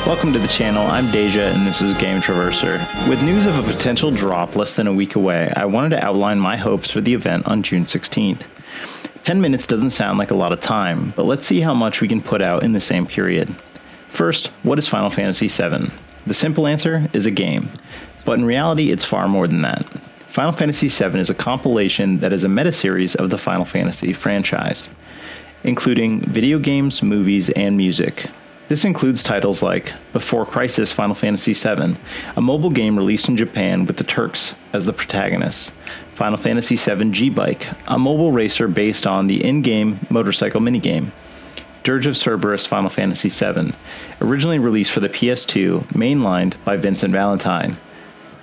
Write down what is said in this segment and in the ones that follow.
Welcome to the channel, I'm Deja and this is Game Traverser. With news of a potential drop less than a week away, I wanted to outline my hopes for the event on June 16th. 10 minutes doesn't sound like a lot of time, but let's see how much we can put out in the same period. First, what is Final Fantasy VII? The simple answer is a game, but in reality it's far more than that. Final Fantasy VII is a compilation that is a meta-series of the Final Fantasy franchise, including video games, movies, and music. This includes titles like Before Crisis Final Fantasy VII, a mobile game released in Japan with the Turks as the protagonists, Final Fantasy VII G-Bike, a mobile racer based on the in-game motorcycle minigame, Dirge of Cerberus Final Fantasy VII, originally released for the PS2, mainlined by Vincent Valentine,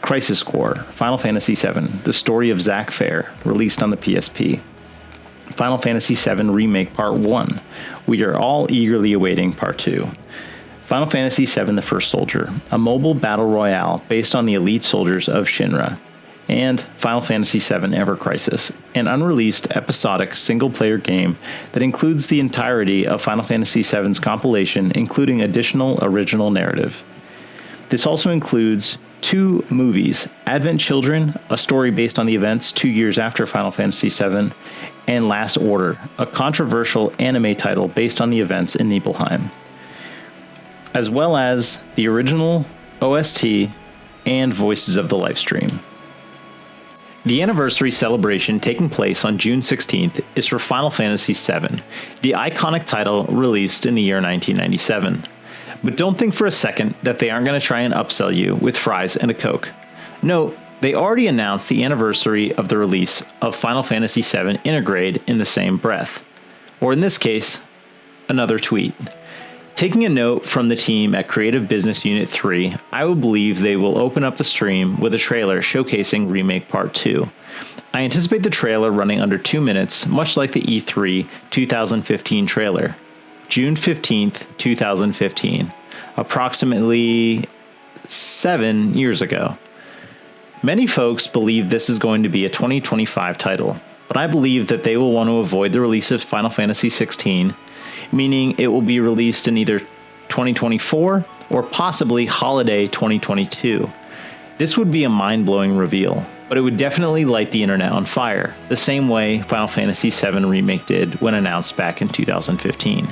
Crisis Core Final Fantasy VII, the story of Zack Fair, released on the PSP, Final Fantasy VII Remake Part 1. We are all eagerly awaiting Part 2. Final Fantasy VII The First Soldier, a mobile battle royale based on the elite soldiers of Shinra. And Final Fantasy VII Ever Crisis, an unreleased episodic single-player game that includes the entirety of Final Fantasy VII's compilation, including additional original narrative. This also includes 2 movies, Advent Children, a story based on the events 2 years after Final Fantasy VII, and Last Order, a controversial anime title based on the events in Nibelheim, as well as the original OST and Voices of the Livestream. The anniversary celebration taking place on June 16th is for Final Fantasy VII, the iconic title released in the year 1997. But don't think for a second that they aren't going to try and upsell you with fries and a Coke. No, they already announced the anniversary of the release of Final Fantasy VII Intergrade in the same breath. Or in this case, another tweet. Taking a note from the team at Creative Business Unit 3, I would believe they will open up the stream with a trailer showcasing Remake Part 2. I anticipate the trailer running under 2 minutes, much like the E3 2015 trailer. June 15th, 2015, approximately 7 years ago. Many folks believe this is going to be a 2025 title, but I believe that they will want to avoid the release of Final Fantasy XVI, meaning it will be released in either 2024 or possibly holiday 2022. This would be a mind-blowing reveal, but it would definitely light the internet on fire, the same way Final Fantasy VII Remake did when announced back in 2015.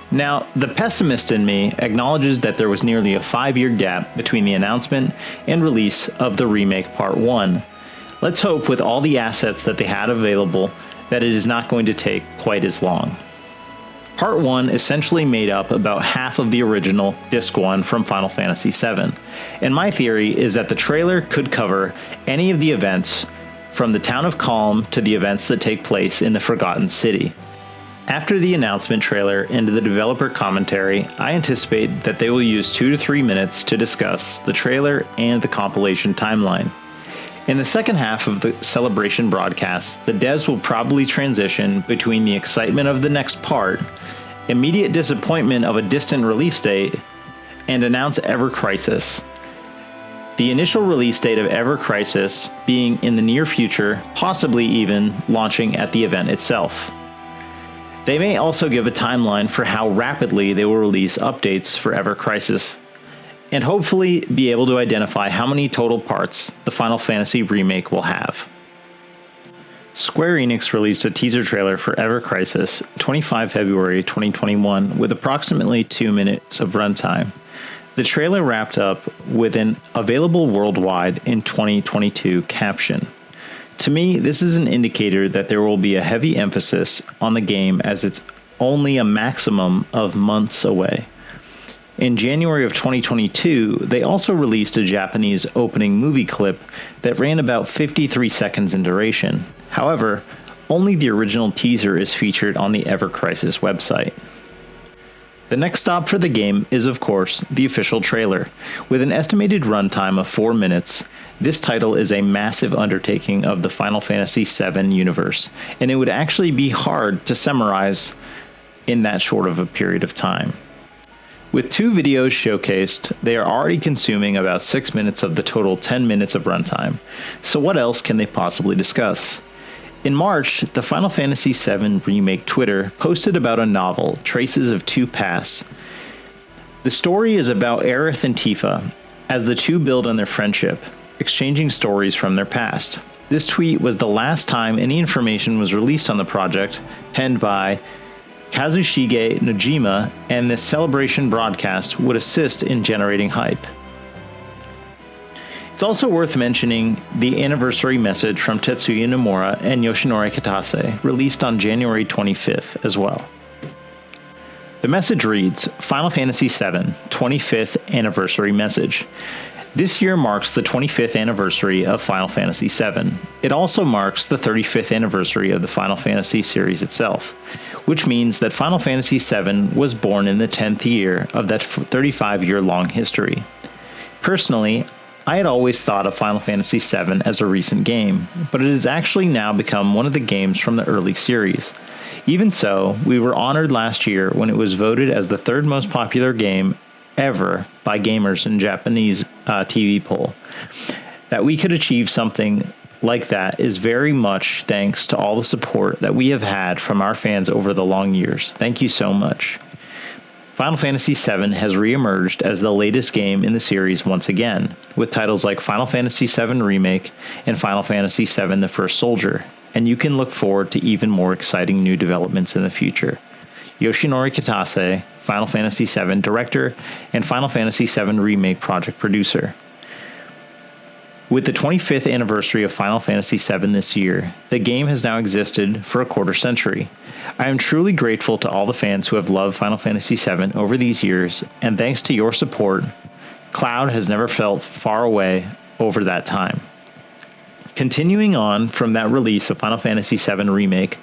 Now, the pessimist in me acknowledges that there was nearly a 5-year gap between the announcement and release of the Remake Part 1. Let's hope with all the assets that they had available that it is not going to take quite as long. Part 1 essentially made up about half of the original Disc 1 from Final Fantasy VII, and my theory is that the trailer could cover any of the events from the Town of Calm to the events that take place in the Forgotten City. After the announcement trailer and the developer commentary, I anticipate that they will use 2 to 3 minutes to discuss the trailer and the compilation timeline. In the second half of the celebration broadcast, the devs will probably transition between the excitement of the next part, immediate disappointment of a distant release date, and announce Ever Crisis. The initial release date of Ever Crisis being in the near future, possibly even launching at the event itself. They may also give a timeline for how rapidly they will release updates for Ever Crisis, and hopefully be able to identify how many total parts the Final Fantasy remake will have. Square Enix released a teaser trailer for Ever Crisis 25 February 2021 with approximately 2 minutes of runtime. The trailer wrapped up with an "available worldwide in 2022" caption. To me, this is an indicator that there will be a heavy emphasis on the game as it's only a maximum of months away. In January of 2022, they also released a Japanese opening movie clip that ran about 53 seconds in duration. However, only the original teaser is featured on the Ever Crisis website. The next stop for the game is, of course, the official trailer. With an estimated runtime of 4 minutes, this title is a massive undertaking of the Final Fantasy VII universe, and it would actually be hard to summarize in that short of a period of time. With 2 videos showcased, they are already consuming about 6 minutes of the total 10 minutes of runtime, so what else can they possibly discuss? In March, the Final Fantasy VII Remake Twitter posted about a novel, Traces of Two Paths. The story is about Aerith and Tifa as the two build on their friendship, exchanging stories from their past. This tweet was the last time any information was released on the project, penned by Kazushige Nojima, and this celebration broadcast would assist in generating hype. It's also worth mentioning the anniversary message from Tetsuya Nomura and Yoshinori Kitase, released on January 25th as well. The message reads, Final Fantasy VII 25th Anniversary Message. This year marks the 25th anniversary of Final Fantasy VII. It also marks the 35th anniversary of the Final Fantasy series itself, which means that Final Fantasy VII was born in the 10th year of that 35-year-long history. Personally, I had always thought of Final Fantasy VII as a recent game, but it has actually now become one of the games from the early series. Even so, we were honored last year when it was voted as the third most popular game ever by gamers in Japanese TV poll. That we could achieve something like that is very much thanks to all the support that we have had from our fans over the long years. Thank you so much. Final Fantasy VII has reemerged as the latest game in the series once again, with titles like Final Fantasy VII Remake and Final Fantasy VII The First Soldier, and you can look forward to even more exciting new developments in the future. Yoshinori Kitase, Final Fantasy VII Director, and Final Fantasy VII Remake Project Producer. With the 25th anniversary of Final Fantasy VII this year, the game has now existed for a quarter century. I am truly grateful to all the fans who have loved Final Fantasy VII over these years, and thanks to your support, Cloud has never felt far away over that time. Continuing on from that release of Final Fantasy VII Remake,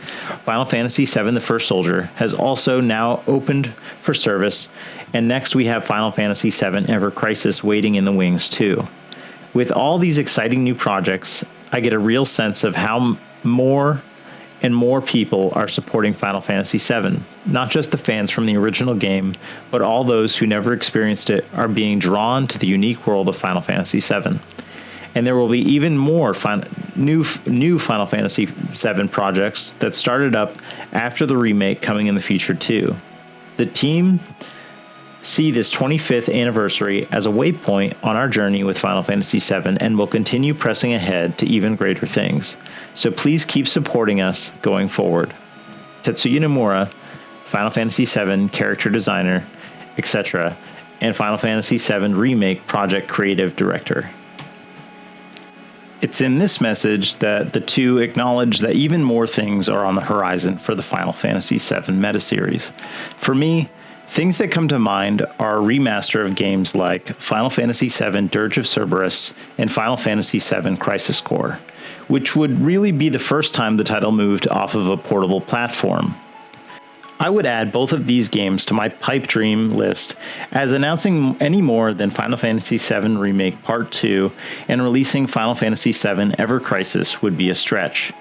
Final Fantasy VII The First Soldier has also now opened for service, and next we have Final Fantasy VII Ever Crisis waiting in the wings too. With all these exciting new projects, I get a real sense of how more and more people are supporting Final Fantasy VII. Not just the fans from the original game, but all those who never experienced it are being drawn to the unique world of Final Fantasy VII. And there will be even more new Final Fantasy VII projects that started up after the remake coming in the future too. The team see this 25th anniversary as a waypoint on our journey with Final Fantasy VII and will continue pressing ahead to even greater things. So please keep supporting us going forward. Tetsuya Nomura, Final Fantasy VII character designer, etc., and Final Fantasy VII Remake project creative director. It's in this message that the two acknowledge that even more things are on the horizon for the Final Fantasy VII meta series. For me, things that come to mind are a remaster of games like Final Fantasy VII Dirge of Cerberus and Final Fantasy VII Crisis Core, which would really be the first time the title moved off of a portable platform. I would add both of these games to my pipe dream list, as announcing any more than Final Fantasy VII Remake Part 2 and releasing Final Fantasy VII Ever Crisis would be a stretch.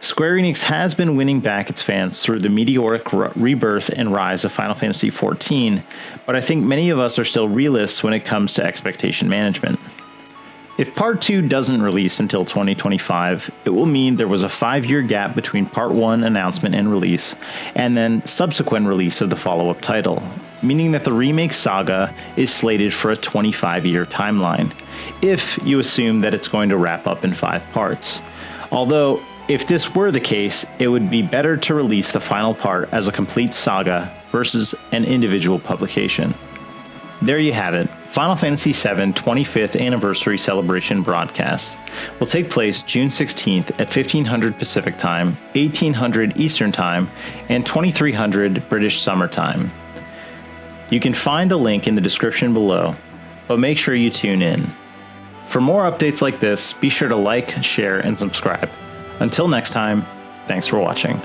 Square Enix has been winning back its fans through the meteoric rebirth and rise of Final Fantasy XIV, but I think many of us are still realists when it comes to expectation management. If Part 2 doesn't release until 2025, it will mean there was a 5-year gap between Part 1 announcement and release, and then subsequent release of the follow-up title, meaning that the remake saga is slated for a 25-year timeline, if you assume that it's going to wrap up in 5 parts. Although, if this were the case, it would be better to release the final part as a complete saga versus an individual publication. There you have it. Final Fantasy VII 25th Anniversary Celebration broadcast will take place June 16th at 1500 Pacific Time, 1800 Eastern Time, and 2300 British Summer Time. You can find a link in the description below, but make sure you tune in. For more updates like this, be sure to like, share, and subscribe. Until next time, thanks for watching.